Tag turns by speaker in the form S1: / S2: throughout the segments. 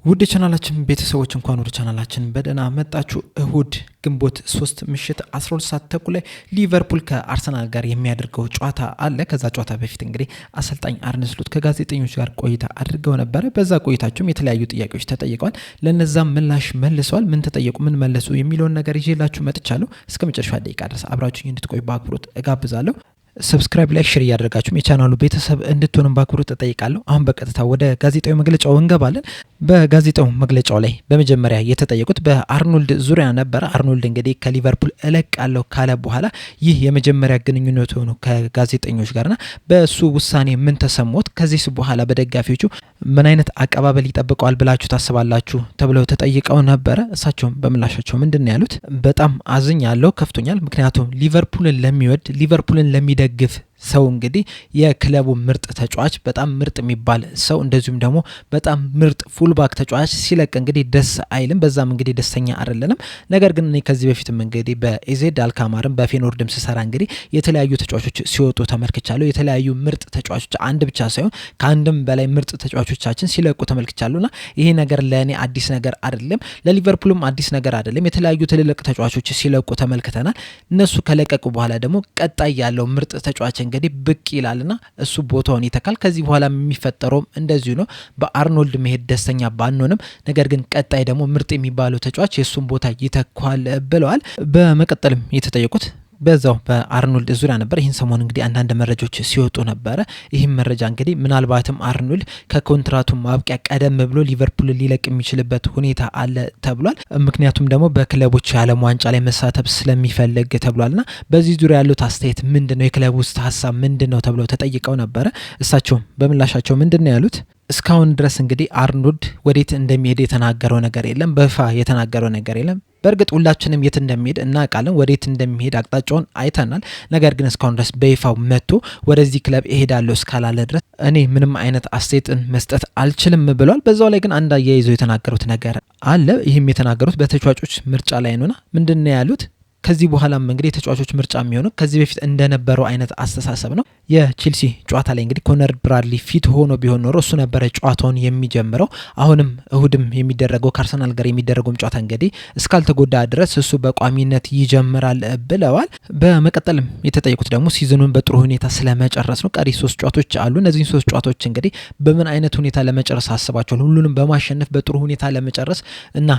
S1: ውድ ቻናላችን ቤተሰቦች እንኳን ወደ ቻናላችን በደህና መጣችሁ። እሁድ ግንቦት 3 ምሽት 12 ሰዓት ተኩል ላይ ሊቨርፑል ከአርሰናል ጋር የሚያደርገው ጨዋታ አለ። ከዛ ጨዋታ በፊት እንግዲህ አሰልጣኝ አርነ ስሎት ከጋዜጠኞች ጋር ቆይታ አድርገው ነበረ። በዛ ቆይታቸውም የተለያዩ ጥያቄዎች ተጠይቀዋል። ለነዛም ምላሽ መልሰዋል። ምን ተጠየቁ፣ ምን መለሱ የሚለውን ነገር ይዤላችሁ መጥቻለሁ። እስከ መጨረሻ ደቂቃ ድረስ አብራችሁኝ እንድትቆዩ በአክብሮት እጋብዛለሁ። ሰብስክራይብ ላይ ሼር እያደረጋችሁም የቻናሉ ቤተሰብ እንድትሆንም በአክብሮት እጠይቃለሁ። አሁን በቀጥታ ወደ ጋዜጣዊ መግለጫው እንገባለን። በጋዜጣው መግለጫው ላይ በመጀመሪያ የተጠየቁት በአርኖልድ ዙሪያ ነበር። አርኖልድ እንግዲህ ከሊቨርፑል እለቃለሁ ካለ በኋላ ይህ የመጀመሪያ ግንኙነቱ ነው ከጋዜጠኞች ጋርና በሱ ውሳኔ ምን ተሰሞት፣ ከዚህ በኋላ በደጋፊዎቹ ምን አይነት አቀባበል ይጠብቀዋል ብላችሁ ታስባላችሁ ተብለው ተጠይቀው ነበረ። እሳቸውም በምላሻቸው ምንድነው ያሉት? በጣም አዝኛለሁ፣ ከፍቶኛል። ምክንያቱም ሊቨርፑልን ለሚወድ ሊቨርፑልን ለሚደግፍ ሰው እንግዲህ የክለቡ ምርጥ ተጫዋች በጣም ምርጥ የሚባል ሰው እንደዚሁም ደግሞ በጣም ምርጥ ፉልባክ ተጫዋች ሲለቅ እንግዲህ ደስ አይልም። በዛም እንግዲህ ደስተኛ አይደለንም። ነገር ግን እኔ ከዚህ በፊትም እንግዲህ በኤዜድ አልካማርም በፌኖርድም ስሰራ እንግዲህ የተለያዩ ተጫዋቾች ሲወጡ ተመልክቻለሁ። የተለያዩ ምርጥ ተጫዋቾች አንድ ብቻ ሳይሆን ከአንድም በላይ ምርጥ ተጫዋቾቻችን ሲለቁ ተመልክቻለሁና ይሄ ነገር ለእኔ አዲስ ነገር አይደለም፣ ለሊቨርፑልም አዲስ ነገር አይደለም። የተለያዩ ትልልቅ ተጫዋቾች ሲለቁ ተመልክተናል። እነሱ ከለቀቁ በኋላ ደግሞ ቀጣይ ያለው ምርጥ ተጫዋች እንግዲህ ብቅ ይላልና እሱ ቦታውን ይተካል። ከዚህ በኋላ የሚፈጠረውም እንደዚሁ ነው። በአርኖልድ መሄድ ደስተኛ ባንሆንም ነገር ግን ቀጣይ ደግሞ ምርጥ የሚባለው ተጫዋች የሱን ቦታ ይተካል ብለዋል። በመቀጠልም የተጠየቁት በዛው በአርኖልድ ዙሪያ ነበር። ይህን ሰሞን እንግዲህ አንዳንድ መረጃዎች ሲወጡ ነበረ። ይህም መረጃ እንግዲህ ምናልባትም አርኖልድ ከኮንትራቱ ማብቂያ ቀደም ብሎ ሊቨርፑል ሊለቅ የሚችልበት ሁኔታ አለ ተብሏል። ምክንያቱም ደግሞ በክለቦች የዓለም ዋንጫ ላይ መሳተፍ ስለሚፈልግ ተብሏልና በዚህ ዙሪያ ያሉት አስተያየት ምንድነው፣ የክለቡ ውስጥ ሀሳብ ምንድነው ተብለው ተጠይቀው ነበረ። እሳቸውም በምላሻቸው ምንድነው ያሉት? እስካሁን ድረስ እንግዲህ አርኖልድ ወዴት እንደሚሄድ የተናገረው ነገር የለም፣ በይፋ የተናገረው ነገር የለም። በእርግጥ ሁላችንም የት እንደሚሄድ እናውቃለን፣ ወዴት እንደሚሄድ አቅጣጫውን አይተናል። ነገር ግን እስካሁን ድረስ በይፋው መጥቶ ወደዚህ ክለብ እሄዳለሁ እስካላለ ድረስ እኔ ምንም አይነት አስተያየትን መስጠት አልችልም ብለዋል። በዛው ላይ ግን አንድ አያይዘው የተናገሩት ነገር አለ። ይህም የተናገሩት በተጫዋቾች ምርጫ ላይ ነውና ምንድነው ያሉት? ከዚህ በኋላም እንግዲህ የተጫዋቾች ምርጫ የሚሆነው ከዚህ በፊት እንደነበረው አይነት አስተሳሰብ ነው። የቼልሲ ጨዋታ ላይ እንግዲህ ኮነር ብራድሊ ፊት ሆኖ ቢሆን ኖሮ እሱ ነበረ ጨዋታውን የሚጀምረው። አሁንም እሁድም የሚደረገው ከአርሰናል ጋር የሚደረገውም ጨዋታ እንግዲህ እስካልተጎዳ ድረስ እሱ በቋሚነት ይጀምራል ብለዋል። በመቀጠልም የተጠየቁት ደግሞ ሲዝኑን በጥሩ ሁኔታ ስለመጨረስ ነው። ቀሪ 3 ጨዋታዎች አሉ። እነዚህን 3 ጨዋታዎች እንግዲህ በምን አይነት ሁኔታ ለመጨረስ አስባቸዋል? ሁሉንም በማሸነፍ በጥሩ ሁኔታ ለመጨረስ እና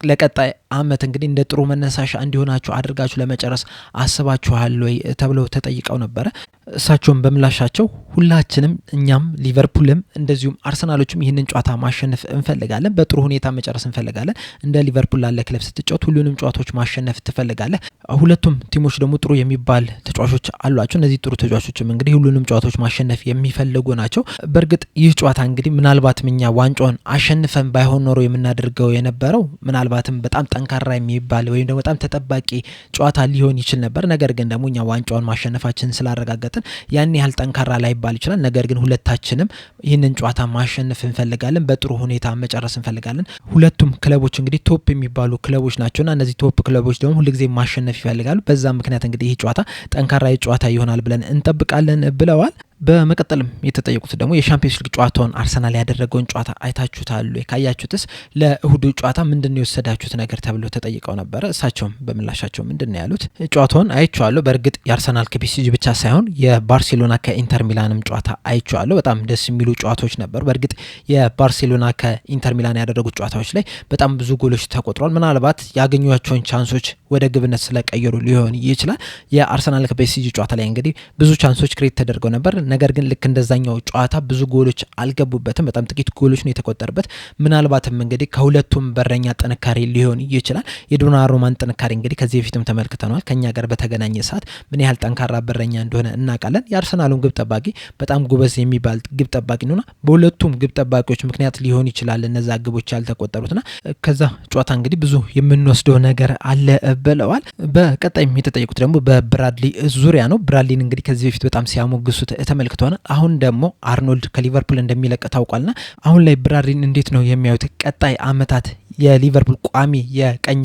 S1: ለቀጣይ አመት እንግዲህ እንደ ጥሩ መነሳሻ እንዲሆናችሁ አድርጋችሁ ለመጨረስ አስባችኋል ወይ ተብለው ተጠይቀው ነበረ። እሳቸውም በምላሻቸው ሁላችንም እኛም ሊቨርፑልም እንደዚሁም አርሰናሎችም ይህንን ጨዋታ ማሸነፍ እንፈልጋለን፣ በጥሩ ሁኔታ መጨረስ እንፈልጋለን። እንደ ሊቨርፑል ላለ ክለብ ስትጫወት ሁሉንም ጨዋታዎች ማሸነፍ ትፈልጋለህ። ሁለቱም ቲሞች ደግሞ ጥሩ የሚባል ተጫዋቾች አሏቸው። እነዚህ ጥሩ ተጫዋቾችም እንግዲህ ሁሉንም ጨዋታዎች ማሸነፍ የሚፈልጉ ናቸው። በእርግጥ ይህ ጨዋታ እንግዲህ ምናልባትም እኛ ዋንጫውን አሸንፈን ባይሆን ኖሮ የምናደርገው የነበረው ምናልባትም በጣም ጠንካራ የሚባል ወይም ደግሞ በጣም ተጠባቂ ጨዋታ ሊሆን ይችል ነበር። ነገር ግን ደግሞ እኛ ዋንጫውን ማሸነፋችን ስላረጋገጥን ያን ያህል ጠንካራ ላይባል ይችላል። ነገር ግን ሁለታችንም ይህንን ጨዋታ ማሸነፍ እንፈልጋለን፣ በጥሩ ሁኔታ መጨረስ እንፈልጋለን። ሁለቱም ክለቦች እንግዲህ ቶፕ የሚባሉ ክለቦች ናቸውና እነዚህ ቶፕ ክለቦች ደግሞ ሁልጊዜ ማሸነፍ ይፈልጋሉ። በዛ ምክንያት እንግዲህ ይህ ጨዋታ ጠንካራ ጨዋታ ይሆናል ብለን እንጠብቃለን ብለዋል። በመቀጠልም የተጠየቁት ደግሞ የሻምፒዮንስ ሊግ ጨዋታውን አርሰናል ያደረገውን ጨዋታ አይታችሁታል? ካያችሁትስ ለእሁዱ ጨዋታ ምንድነው የወሰዳችሁት ነገር ተብለው ተጠይቀው ነበረ። እሳቸውም በምላሻቸው ምንድነው ያሉት? ጨዋታውን አይቼዋለሁ። በእርግጥ የአርሰናል ከፒኤስጂ ብቻ ሳይሆን የባርሴሎና ከኢንተር ሚላንም ጨዋታ አይቼዋለሁ። በጣም ደስ የሚሉ ጨዋታዎች ነበሩ። በእርግጥ የባርሴሎና ከኢንተር ሚላን ያደረጉት ጨዋታዎች ላይ በጣም ብዙ ጎሎች ተቆጥሯል። ምናልባት ያገኟቸውን ቻንሶች ወደ ግብነት ስለቀየሩ ሊሆን ይችላል። የአርሰናል ከፒኤስጂ ጨዋታ ላይ እንግዲህ ብዙ ቻንሶች ክሬት ተደርገው ነበር። ነገር ግን ልክ እንደዛኛው ጨዋታ ብዙ ጎሎች አልገቡበትም። በጣም ጥቂት ጎሎች ነው የተቆጠረበት። ምናልባትም እንግዲህ ከሁለቱም በረኛ ጥንካሬ ሊሆን ይችላል። የዶናሩማን ጥንካሬ እንግዲህ ከዚህ በፊትም ተመልክተናል። ከኛ ጋር በተገናኘ ሰዓት ምን ያህል ጠንካራ በረኛ እንደሆነ እናውቃለን። የአርሰናሉን ግብ ጠባቂ በጣም ጎበዝ የሚባል ግብ ጠባቂ ነውና በሁለቱም ግብ ጠባቂዎች ምክንያት ሊሆን ይችላል እነዛ ግቦች ያልተቆጠሩትና ከዛ ጨዋታ እንግዲህ ብዙ የምንወስደው ነገር አለ ብለዋል። በቀጣይም የተጠየቁት ደግሞ በብራድሊ ዙሪያ ነው። ብራድሊን እንግዲህ ከዚህ በፊት በጣም ሲያሞግሱት ተመልክቷል። አሁን ደግሞ አርኖልድ ከሊቨርፑል እንደሚለቅ ታውቋልና አሁን ላይ ብራድሊን እንዴት ነው የሚያዩት? ቀጣይ አመታት የሊቨርፑል ቋሚ የቀኝ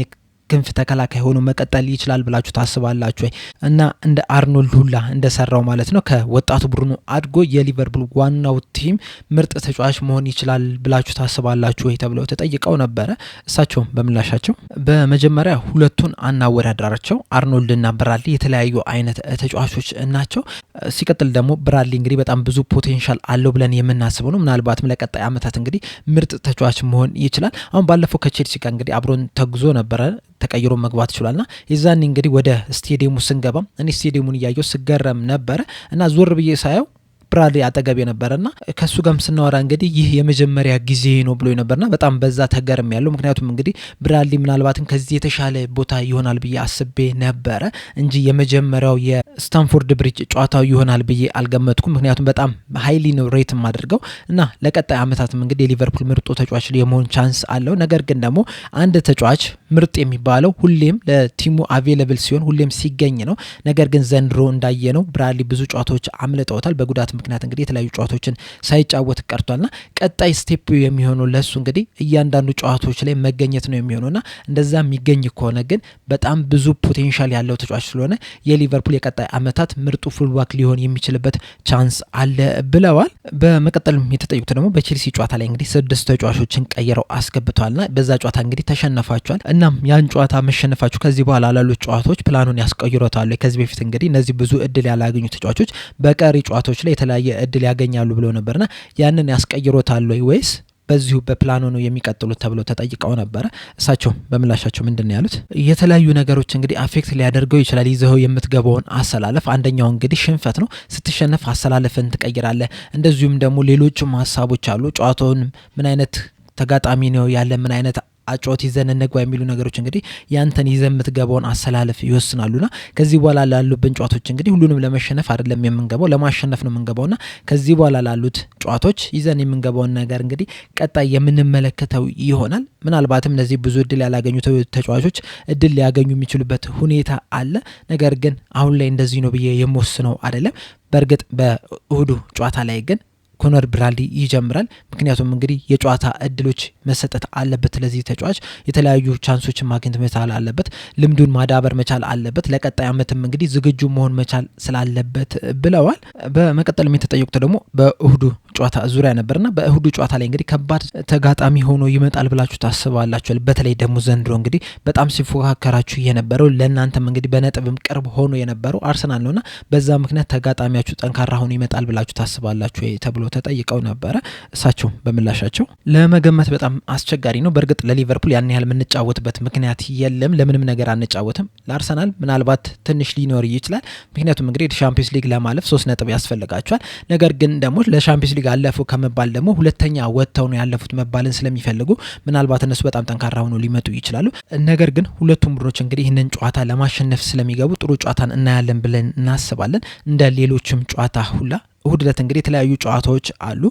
S1: ክንፍ ተከላካይ ሆኖ መቀጠል ይችላል ብላችሁ ታስባላችሁ ወይ? እና እንደ አርኖልድ ሁላ እንደሰራው ማለት ነው ከወጣቱ ቡድኑ አድጎ የሊቨርፑል ዋናው ቲም ምርጥ ተጫዋች መሆን ይችላል ብላችሁ ታስባላችሁ ወይ ተብለው ተጠይቀው ነበረ። እሳቸውም በምላሻቸው በመጀመሪያ ሁለቱን አናወዳደራቸው፣ አርኖልድና ብራድሊ የተለያዩ አይነት ተጫዋቾች ናቸው። ሲቀጥል ደግሞ ብራድሊ እንግዲህ በጣም ብዙ ፖቴንሻል አለው ብለን የምናስበው ነው። ምናልባትም ለቀጣይ አመታት እንግዲህ ምርጥ ተጫዋች መሆን ይችላል። አሁን ባለፈው ከቼልሲ ጋር እንግዲህ አብሮን ተጉዞ ነበረ፣ ተቀይሮ መግባት ይችላልና የዛኔ እንግዲህ ወደ ስቴዲየሙ ስንገባ እኔ ስቴዲየሙን እያየው ስገረም ነበረ እና ዞር ብዬ ሳየው ብራድሊ አጠገብ ነበርና ከሱ ጋርም ስናወራ እንግዲህ ይህ የመጀመሪያ ጊዜ ነው ብሎ ነበርና በጣም በዛ ተገርም ያለው። ምክንያቱም እንግዲህ ብራድሊ ምናልባትም ከዚህ የተሻለ ቦታ ይሆናል ብዬ አስቤ ነበረ እንጂ የመጀመሪያው የስታንፎርድ ብሪጅ ጨዋታው ይሆናል ብዬ አልገመትኩም። ምክንያቱም በጣም ሃይሊ ነው ሬት ማድርገው እና ለቀጣይ አመታትም እንግዲህ የሊቨርፑል ምርጡ ተጫዋች የመሆን ቻንስ አለው። ነገር ግን ደግሞ አንድ ተጫዋች ምርጥ የሚባለው ሁሌም ለቲሙ አቬለብል ሲሆን ሁሌም ሲገኝ ነው። ነገር ግን ዘንድሮ እንዳየነው ብራድሊ ብዙ ጨዋታዎች አምልጠውታል በጉዳት ምክንያት እንግዲህ የተለያዩ ጨዋታዎችን ሳይጫወት ቀርቷልና ቀጣይ ስቴፕ የሚሆነው ለሱ እንግዲህ እያንዳንዱ ጨዋታዎች ላይ መገኘት ነው የሚሆነውና እንደዛ የሚገኝ ከሆነ ግን በጣም ብዙ ፖቴንሻል ያለው ተጫዋች ስለሆነ የሊቨርፑል የቀጣይ አመታት ምርጡ ፉልባክ ሊሆን የሚችልበት ቻንስ አለ ብለዋል። በመቀጠልም የተጠየቁት ደግሞ በቼልሲ ጨዋታ ላይ እንግዲህ 6 ተጫዋቾችን ቀይረው አስገብተዋልና በዛ ጨዋታ እንግዲህ ተሸነፋቸዋል። እናም ያን ጨዋታ መሸነፋችሁ ከዚህ በኋላ ላሉት ጨዋታዎች ፕላኑን ያስቀይሩታል። ከዚህ በፊት እንግዲህ እነዚህ ብዙ እድል ያላገኙ ተጫዋቾች በቀሪ ጨዋታዎች ላይ የተለያየ እድል ያገኛሉ ብለው ነበርና ያንን ያስቀይሩታል ወይስ በዚሁ በፕላኑ ነው የሚቀጥሉት ተብለው ተጠይቀው ነበረ። እሳቸው በምላሻቸው ምንድነው ያሉት? የተለያዩ ነገሮች እንግዲህ አፌክት ሊያደርገው ይችላል ይዘው የምትገባውን አሰላለፍ። አንደኛው እንግዲህ ሽንፈት ነው። ስትሸነፍ አሰላለፍን ትቀይራለህ። እንደዚሁም ደግሞ ሌሎችም ሀሳቦች አሉ። ጨዋታውን ምን አይነት ተጋጣሚ ነው ያለ ምን አይነት አጮት ይዘን እንግባ የሚሉ ነገሮች እንግዲህ ያንተን ይዘን የምትገባውን አሰላለፍ ይወስናሉና ከዚህ በኋላ ላሉብን ጨዋታዎች እንግዲህ ሁሉንም ለመሸነፍ አይደለም የምንገባው ለማሸነፍ ነው የምንገባውና ከዚህ በኋላ ላሉት ጨዋታዎች ይዘን የምንገባውን ነገር እንግዲህ ቀጣይ የምንመለከተው ይሆናል። ምናልባትም እነዚህ ብዙ እድል ያላገኙ ተጫዋቾች እድል ሊያገኙ የሚችሉበት ሁኔታ አለ። ነገር ግን አሁን ላይ እንደዚህ ነው ብዬ የምወስነው አይደለም። በእርግጥ በእሁዱ ጨዋታ ላይ ግን ኮነር ብራድሊ ይጀምራል። ምክንያቱም እንግዲህ የጨዋታ እድሎች መሰጠት አለበት ለዚህ ተጫዋች፣ የተለያዩ ቻንሶችን ማግኘት መቻል አለበት፣ ልምዱን ማዳበር መቻል አለበት፣ ለቀጣይ አመትም እንግዲህ ዝግጁ መሆን መቻል ስላለበት ብለዋል። በመቀጠልም የተጠየቁት ደግሞ በእሁዱ ጨዋታ ዙሪያ ነበርና በእሁዱ ጨዋታ ላይ እንግዲህ ከባድ ተጋጣሚ ሆኖ ይመጣል ብላችሁ ታስባላችሁ? በተለይ ደግሞ ዘንድሮ እንግዲህ በጣም ሲፎካከራችሁ የነበረው ለእናንተም እንግዲህ በነጥብም ቅርብ ሆኖ የነበረው አርሰናል ነውና በዛ ምክንያት ተጋጣሚያችሁ ጠንካራ ሆኖ ይመጣል ብላችሁ ታስባላችሁ ተብሎ ተጠይቀው ነበረ። እሳቸው በምላሻቸው ለመገመት በጣም አስቸጋሪ ነው። በእርግጥ ለሊቨርፑል ያን ያህል የምንጫወትበት ምክንያት የለም። ለምንም ነገር አንጫወትም። ለአርሰናል ምናልባት ትንሽ ሊኖር ይችላል። ምክንያቱም እንግዲህ ሻምፒዮንስ ሊግ ለማለፍ 3 ነጥብ ያስፈልጋቸዋል። ነገር ግን ደግሞ ለሻምፒዮንስ ሊግ አለፉ ከመባል ደግሞ ሁለተኛ ወጥተው ነው ያለፉት መባልን ስለሚፈልጉ ምናልባት እነሱ በጣም ጠንካራ ሆኖ ሊመጡ ይችላሉ። ነገር ግን ሁለቱም ቡድኖች እንግዲህ ይህንን ጨዋታ ለማሸነፍ ስለሚገቡ ጥሩ ጨዋታን እናያለን ብለን እናስባለን። እንደ ሌሎችም ጨዋታ ሁላ እሁድ ዕለት እንግዲህ የተለያዩ ጨዋታዎች አሉ።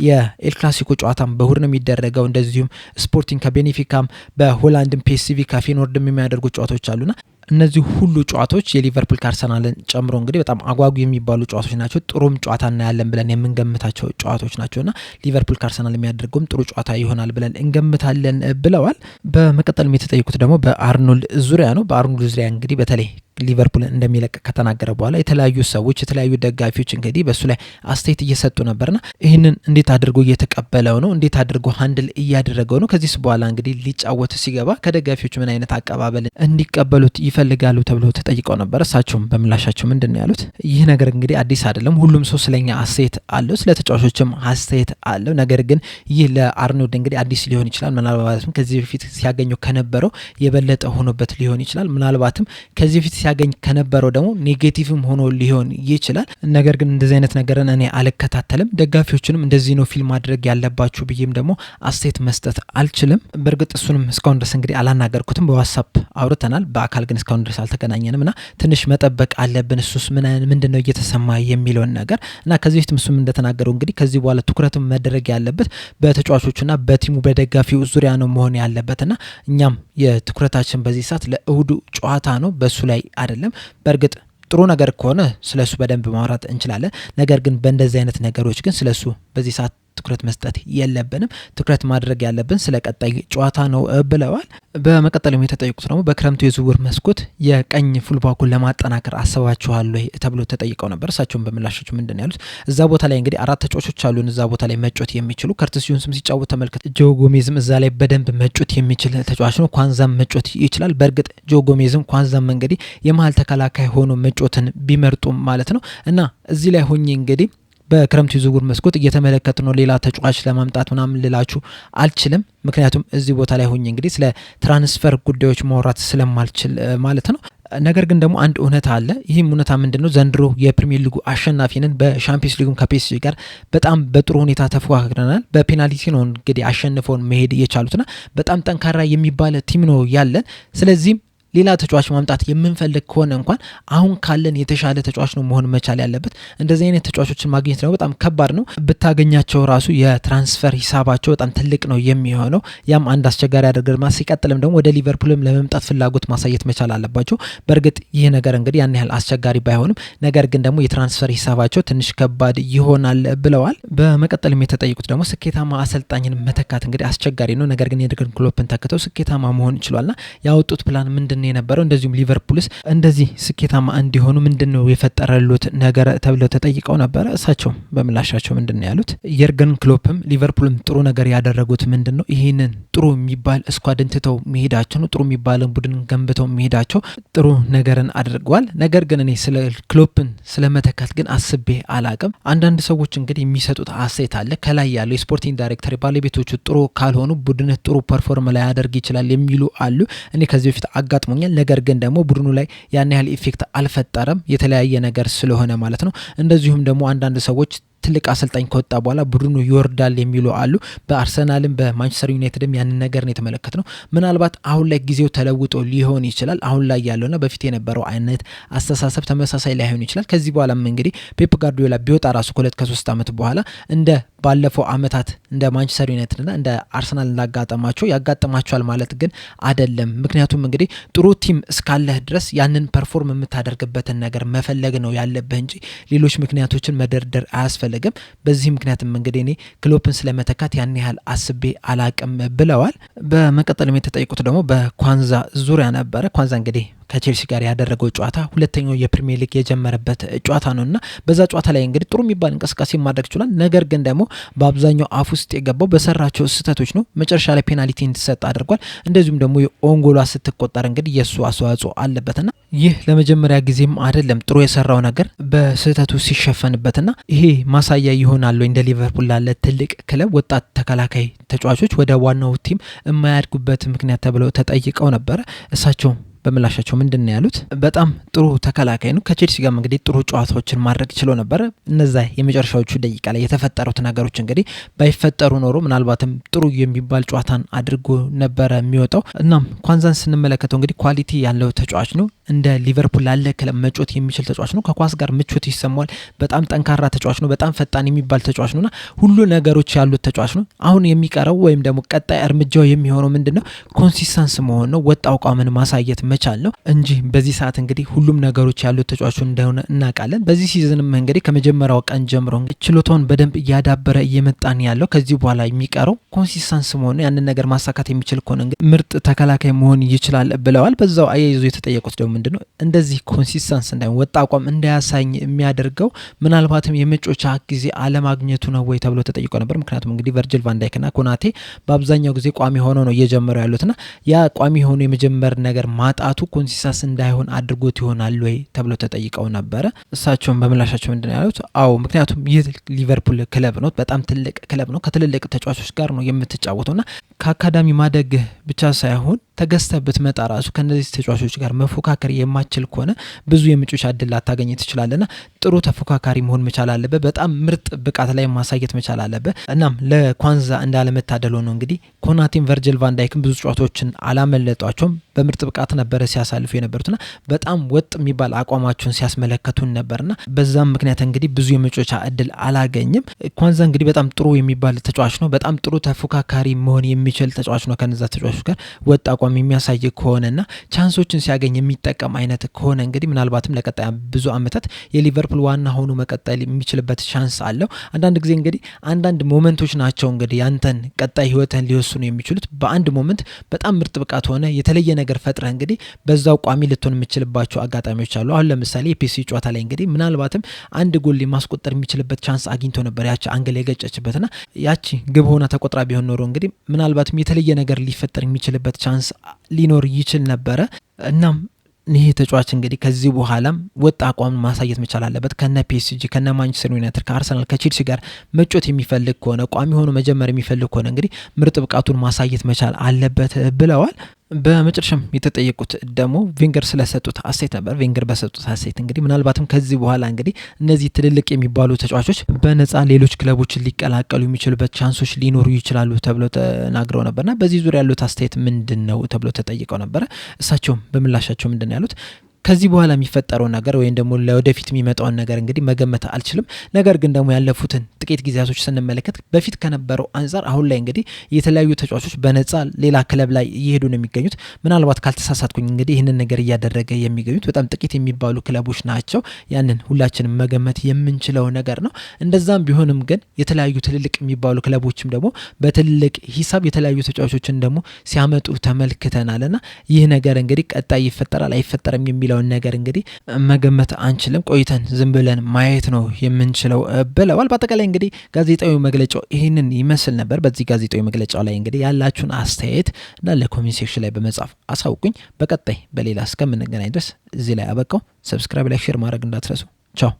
S1: የኤል ክላሲኮ ጨዋታም በእሁድ ነው የሚደረገው። እንደዚሁም ስፖርቲንግ ከቤኔፊካም በሆላንድም ፒኤስቪ ከፌኖርድም የሚያደርጉ ጨዋታዎች አሉና እነዚህ ሁሉ ጨዋታዎች የሊቨርፑል ከአርሰናልን ጨምሮ እንግዲህ በጣም አጓጉ የሚባሉ ጨዋታዎች ናቸው። ጥሩም ጨዋታ እናያለን ብለን የምንገምታቸው ጨዋታዎች ናቸውና ሊቨርፑል ከአርሰናል የሚያደርገውም ጥሩ ጨዋታ ይሆናል ብለን እንገምታለን ብለዋል። በመቀጠልም የተጠየቁት ደግሞ በአርኖልድ ዙሪያ ነው። በአርኖልድ ዙሪያ እንግዲህ በተለይ ሊቨርፑልን እንደሚለቅ ከተናገረ በኋላ የተለያዩ ሰዎች የተለያዩ ደጋፊዎች እንግዲህ በሱ ላይ አስተያየት እየሰጡ ነበርና ይህንን እንዴት አድርጎ እየተቀበለው ነው? እንዴት አድርጎ ሃንድል እያደረገው ነው? ከዚህ በኋላ እንግዲህ ሊጫወት ሲገባ ከደጋፊዎች ምን አይነት አቀባበል እንዲቀበሉት ይፈልጋሉ ተብለው ተጠይቀው ነበር። እሳቸውም በምላሻቸው ምንድን ነው ያሉት? ይህ ነገር እንግዲህ አዲስ አይደለም። ሁሉም ሰው ስለኛ አስተያየት አለው፣ ስለ ተጫዋቾችም አስተያየት አለው። ነገር ግን ይህ ለአርኖልድ እንግዲህ አዲስ ሊሆን ይችላል። ምናልባትም ከዚህ በፊት ሲያገኘው ከነበረው የበለጠ ሆኖበት ሊሆን ይችላል። ምናልባትም ከዚህ በፊት ሲያገኝ ከነበረው ደግሞ ኔጌቲቭም ሆኖ ሊሆን ይችላል። ነገር ግን እንደዚህ አይነት ነገርን እኔ አልከታተልም። ደጋፊዎችንም እንደዚህ ነው ፊልም ማድረግ ያለባችሁ ብዬም ደግሞ አስተያየት መስጠት አልችልም። በእርግጥ እሱንም እስካሁን ድረስ እንግዲህ አላናገርኩትም። በዋትስአፕ አውርተናል። በአካል ግን እስካሁን ድረስ አልተገናኘንም እና ትንሽ መጠበቅ አለብን። እሱስ ምንድነው እየተሰማ የሚለውን ነገር እና ከዚህ በፊትም እሱም እንደተናገረው እንግዲህ ከዚህ በኋላ ትኩረትም መደረግ ያለበት በተጫዋቾቹና በቲሙ በደጋፊው ዙሪያ ነው መሆን ያለበትና እኛም የትኩረታችን በዚህ ሰዓት ለእሁዱ ጨዋታ ነው፣ በሱ ላይ አይደለም። በእርግጥ ጥሩ ነገር ከሆነ ስለሱ በደንብ ማውራት እንችላለን። ነገር ግን በእንደዚህ አይነት ነገሮች ግን ስለሱ በዚህ ሰዓት ትኩረት መስጠት የለብንም። ትኩረት ማድረግ ያለብን ስለ ቀጣይ ጨዋታ ነው ብለዋል። በመቀጠልም የተጠየቁት ደግሞ በክረምቱ የዝውውር መስኮት የቀኝ ፉልባኩን ለማጠናከር አስባችኋል ወይ ተብሎ ተጠይቀው ነበር። እሳቸውን በምላሻቸው ምንድን ያሉት እዛ ቦታ ላይ እንግዲህ 4 ተጫዋቾች አሉን እዛ ቦታ ላይ መጮት የሚችሉ ከርቲስ ጆንስም ሲጫወት ተመልከት። ጆ ጎሜዝም እዛ ላይ በደንብ መጮት የሚችል ተጫዋች ነው። ኳንዛም መጮት ይችላል። በእርግጥ ጆ ጎሜዝም ኳንዛም እንግዲህ የመሀል ተከላካይ ሆኖ መጮትን ቢመርጡም ማለት ነው እና እዚህ ላይ ሆኜ እንግዲህ በክረምቱ የዝውውር መስኮት እየተመለከት ነው ሌላ ተጫዋች ለማምጣት ምናምን ልላችሁ አልችልም። ምክንያቱም እዚህ ቦታ ላይ ሆኜ እንግዲህ ስለ ትራንስፈር ጉዳዮች ማውራት ስለማልችል ማለት ነው። ነገር ግን ደግሞ አንድ እውነታ አለ። ይህም እውነታ ምንድነው? ዘንድሮ የፕሪሚየር ሊጉ አሸናፊ ነን። በሻምፒየንስ ሊጉም ከፒኤስጂ ጋር በጣም በጥሩ ሁኔታ ተፎካክረናል። በፔናልቲ ነው እንግዲህ አሸንፈውን መሄድ የቻሉትና በጣም ጠንካራ የሚባል ቲም ነው ያለን። ስለዚህም ሌላ ተጫዋች ማምጣት የምንፈልግ ከሆነ እንኳን አሁን ካለን የተሻለ ተጫዋች ነው መሆን መቻል ያለበት። እንደዚህ አይነት ተጫዋቾችን ማግኘት ነው በጣም ከባድ ነው። ብታገኛቸው ራሱ የትራንስፈር ሂሳባቸው በጣም ትልቅ ነው የሚሆነው። ያም አንድ አስቸጋሪ ያደርጋል። ሲቀጥልም ደግሞ ወደ ሊቨርፑልም ለመምጣት ፍላጎት ማሳየት መቻል አለባቸው። በእርግጥ ይህ ነገር እንግዲህ ያን ያህል አስቸጋሪ ባይሆንም ነገር ግን ደግሞ የትራንስፈር ሂሳባቸው ትንሽ ከባድ ይሆናል ብለዋል። በመቀጠልም የተጠየቁት ደግሞ ስኬታማ አሰልጣኝን መተካት እንግዲህ አስቸጋሪ ነው። ነገር ግን የርገን ክሎፕን ተክተው ስኬታማ መሆን ይችላልና ያወጡት ፕላን ምንድን የነበረው እንደዚሁም ሊቨርፑልስ እንደዚህ ስኬታማ እንዲሆኑ ምንድነው የፈጠረሉት ነገር ተብለው ተጠይቀው ነበረ። እሳቸው በምላሻቸው ምንድነው ያሉት? የርገን ክሎፕም ሊቨርፑልም ጥሩ ነገር ያደረጉት ምንድነው ይህንን ጥሩ የሚባል ስኳድን ትተው መሄዳቸው ነው። ጥሩ የሚባልን ቡድን ገንብተው መሄዳቸው ጥሩ ነገርን አድርገዋል። ነገር ግን እኔ ስለ ክሎፕን ስለመተካት ግን አስቤ አላቅም። አንዳንድ ሰዎች እንግዲህ የሚሰጡት አስተያየት አለ። ከላይ ያለው የስፖርቲንግ ዳይሬክተር ባለቤቶቹ ጥሩ ካልሆኑ ቡድንህ ጥሩ ፐርፎርም ላይ ያደርግ ይችላል የሚሉ አሉ። እኔ ከዚህ በፊት አጋጥሞ ነገር ግን ደግሞ ቡድኑ ላይ ያን ያህል ኢፌክት አልፈጠረም። የተለያየ ነገር ስለሆነ ማለት ነው። እንደዚሁም ደግሞ አንዳንድ ሰዎች ትልቅ አሰልጣኝ ከወጣ በኋላ ቡድኑ ይወርዳል የሚሉ አሉ። በአርሰናልም በማንቸስተር ዩናይትድም ያንን ነገር ነው የተመለከትነው። ምናልባት አሁን ላይ ጊዜው ተለውጦ ሊሆን ይችላል። አሁን ላይ ያለውና በፊት የነበረው አይነት አስተሳሰብ ተመሳሳይ ላይሆን ይችላል። ከዚህ በኋላም እንግዲህ ፔፕ ጋርዲዮላ ቢወጣ ራሱ ከ2-3 ዓመት በኋላ እንደ ባለፈው አመታት እንደ ማንቸስተር ዩናይትድና እንደ አርሰናል ያጋጥማቸዋል ማለት ግን አይደለም። ምክንያቱም እንግዲህ ጥሩ ቲም እስካለህ ድረስ ያንን ፐርፎርም የምታደርግበትን ነገር መፈለግ ነው ያለብህ እንጂ ሌሎች ምክንያቶችን መደርደር አያስፈልግም። በዚህ ምክንያትም እንግዲህ እኔ ክሎፕን ስለመተካት ያን ያህል አስቤ አላቅም ብለዋል። በመቀጠልም የተጠየቁት ደግሞ በኳንዛ ዙሪያ ነበረ። ኳንዛ እንግዲህ ከቼልሲ ጋር ያደረገው ጨዋታ ሁለተኛው የፕሪሚየር ሊግ የጀመረበት ጨዋታ ነውና በዛ ጨዋታ ላይ እንግዲህ ጥሩ የሚባል እንቅስቃሴ ማድረግ ይችላል። ነገር ግን ደግሞ በአብዛኛው አፍ ውስጥ የገባው በሰራቸው ስህተቶች ነው። መጨረሻ ላይ ፔናልቲ እንዲሰጥ አድርጓል። እንደዚሁም ደግሞ የኦንጎሏ ስትቆጠር እንግዲህ የሱ አስተዋጽኦ አለበትና ይህ ለመጀመሪያ ጊዜም አይደለም ጥሩ የሰራው ነገር በስህተቱ ሲሸፈንበትና ይሄ ማሳያ ይሆናል እንደ ሊቨርፑል ላለ ትልቅ ክለብ ወጣት ተከላካይ ተጫዋቾች ወደ ዋናው ቲም የማያድጉበት ምክንያት ተብለው ተጠይቀው ነበረ። እሳቸው በምላሻቸው ምንድነው ያሉት? በጣም ጥሩ ተከላካይ ነው። ከቼልሲ ጋር እንግዲህ ጥሩ ጨዋታዎችን ማድረግ ችሎ ነበር። እነዛ የመጨረሻዎቹ ደቂቃ ላይ የተፈጠሩት ነገሮች እንግዲህ ባይፈጠሩ ኖሮ ምናልባትም ጥሩ የሚባል ጨዋታን አድርጎ ነበረ የሚወጣው። እናም ኳንዛን ስንመለከተው እንግዲህ ኳሊቲ ያለው ተጫዋች ነው። እንደ ሊቨርፑል ላለ ክለብ መጮት የሚችል ተጫዋች ነው። ከኳስ ጋር ምቾት ይሰማዋል። በጣም ጠንካራ ተጫዋች ነው። በጣም ፈጣን የሚባል ተጫዋች ነውና ሁሉ ነገሮች ያሉት ተጫዋች ነው። አሁን የሚቀረው ወይም ደግሞ ቀጣይ እርምጃው የሚሆነው ምንድነው? ኮንሲስተንስ መሆን ነው። ወጥ አቋምን ማሳየት መቻል ነው እንጂ በዚህ ሰዓት እንግዲህ ሁሉም ነገሮች ያሉት ተጫዋቹ እንደሆነ እናውቃለን። በዚህ ሲዝንም እንግዲህ ከመጀመሪያው ቀን ጀምሮ ችሎታውን በደንብ እያዳበረ እየመጣን ያለው ከዚህ በኋላ የሚቀረው ኮንሲስተንስ መሆን፣ ያንን ነገር ማሳካት የሚችል ከሆነ እንግዲህ ምርጥ ተከላካይ መሆን ይችላል ብለዋል። በዛው አያይዞ የተጠየቁት ደግሞ ምንድነው እንደዚህ ኮንሲስተንስ እንዳይሆን ወጥ አቋም እንዳያሳኝ የሚያደርገው ምናልባትም የመጮቻ ጊዜ አለማግኘቱ ነው ወይ ተብሎ ተጠይቆ ነበር። ምክንያቱም እንግዲህ ቨርጅል ቫንዳይክና ኮናቴ በአብዛኛው ጊዜ ቋሚ ሆኖ ነው እየጀመሩ ያሉትና ያ ቋሚ ሆኖ የመጀመር ነገር ማጣቱ ኮንሲስተንስ እንዳይሆን አድርጎት ይሆናል ወይ ተብሎ ተጠይቀው ነበረ። እሳቸውም በምላሻቸው ምንድነው ያሉት? አዎ፣ ምክንያቱም ይህ ሊቨርፑል ክለብ ነው፣ በጣም ትልቅ ክለብ ነው። ከትልልቅ ተጫዋቾች ጋር ነው የምትጫወተውና ከአካዳሚ ማደግ ብቻ ሳይሆን ተገዝተህ ብትመጣ ራሱ ከነዚህ ተጫዋቾች ጋር መፎካከር የማችል ከሆነ ብዙ የመጮቻ እድል ላታገኝ ትችላለና ጥሩ ተፎካካሪ መሆን መቻል አለበት። በጣም ምርጥ ብቃት ላይ ማሳየት መቻል አለበት። እናም ለኳንዛ እንዳለመታደል ነው እንግዲህ ኮናቴም ቨርጅል ቫንዳይክም ብዙ ጨዋታዎችን አላመለጧቸውም። በምርጥ ብቃት ነበረ ሲያሳልፉ የነበሩትና በጣም ወጥ የሚባል አቋማቸውን ሲያስመለከቱን ነበርና በዛም ምክንያት እንግዲህ ብዙ የመጮቻ እድል አላገኝም። ኳንዛ እንግዲህ በጣም ጥሩ የሚባል ተጫዋች ነው። በጣም ጥሩ ተፎካካሪ መሆን የሚችል ተጫዋች ነው። ከነዛ ተጫዋቾች ጋር ወጥ አቋም የሚያሳይ ከሆነና ቻንሶችን ሲያገኝ የሚጠቀም አይነት ከሆነ እንግዲህ ምናልባትም ለቀጣይ ብዙ አመታት የሊቨርፑል ዋና ሆኖ መቀጠል የሚችልበት ቻንስ አለው። አንዳንድ ጊዜ እንግዲህ አንዳንድ ሞመንቶች ናቸው እንግዲህ ያንተን ቀጣይ ህይወትህን ሊወስኑ የሚችሉት። በአንድ ሞመንት በጣም ምርጥ ብቃት ሆነ የተለየ ነገር ፈጥረህ እንግዲህ በዛው ቋሚ ልትሆን የምችልባቸው አጋጣሚዎች አሉ። አሁን ለምሳሌ የፒኤስጂ ጨዋታ ላይ እንግዲህ ምናልባትም አንድ ጎል ማስቆጠር የሚችልበት ቻንስ አግኝቶ ነበር። ያቺ አንግል የገጨችበትና ያቺ ግብ ሆና ተቆጥራ ቢሆን ኖሮ እንግዲህ ምናልባትም የተለየ ነገር ሊፈጠር የሚችልበት ቻንስ ሊኖር ይችል ነበረ። እናም ይህ ተጫዋች እንግዲህ ከዚህ በኋላም ወጥ አቋም ማሳየት መቻል አለበት። ከነ ፒኤስጂ፣ ከነ ማንቸስተር ዩናይትድ፣ ከአርሰናል፣ ከቼልሲ ጋር መጮት የሚፈልግ ከሆነ ቋሚ ሆኖ መጀመር የሚፈልግ ከሆነ እንግዲህ ምርጥ ብቃቱን ማሳየት መቻል አለበት ብለዋል። በመጨረሻም የተጠየቁት ደግሞ ቬንገር ስለሰጡት አስተያየት ነበር። ቬንገር በሰጡት አስተያየት እንግዲህ ምናልባትም ከዚህ በኋላ እንግዲህ እነዚህ ትልልቅ የሚባሉ ተጫዋቾች በነፃ ሌሎች ክለቦችን ሊቀላቀሉ የሚችሉበት ቻንሶች ሊኖሩ ይችላሉ ተብለው ተናግረው ነበርና በዚህ ዙሪያ ያሉት አስተያየት ምንድን ነው ተብለው ተጠይቀው ነበረ። እሳቸውም በምላሻቸው ምንድን ነው ያሉት? ከዚህ በኋላ የሚፈጠረው ነገር ወይም ደግሞ ለወደፊት የሚመጣውን ነገር እንግዲህ መገመት አልችልም። ነገር ግን ደግሞ ያለፉትን ጥቂት ጊዜያቶች ስንመለከት በፊት ከነበረው አንጻር አሁን ላይ እንግዲህ የተለያዩ ተጫዋቾች በነፃ ሌላ ክለብ ላይ እየሄዱ ነው የሚገኙት። ምናልባት ካልተሳሳትኩኝ እንግዲህ ይህንን ነገር እያደረገ የሚገኙት በጣም ጥቂት የሚባሉ ክለቦች ናቸው። ያንን ሁላችንም መገመት የምንችለው ነገር ነው። እንደዛም ቢሆንም ግን የተለያዩ ትልልቅ የሚባሉ ክለቦችም ደግሞ በትልቅ ሂሳብ የተለያዩ ተጫዋቾችን ደግሞ ሲያመጡ ተመልክተናልና ይህ ነገር እንግዲህ ቀጣይ ይፈጠራል አይፈጠርም የሚለው ነገር እንግዲህ መገመት አንችልም። ቆይተን ዝም ብለን ማየት ነው የምንችለው ብለዋል። በአጠቃላይ እንግዲህ ጋዜጣዊ መግለጫው ይህንን ይመስል ነበር። በዚህ ጋዜጣዊ መግለጫው ላይ እንግዲህ ያላችሁን አስተያየት እንዳለ ኮሜንት ሴክሽን ላይ በመጻፍ አሳውቁኝ። በቀጣይ በሌላ እስከምንገናኝ ድረስ እዚህ ላይ አበቃው። ሰብስክራይብ፣ ላይክ፣ ሼር ማድረግ እንዳትረሱ። ቻው።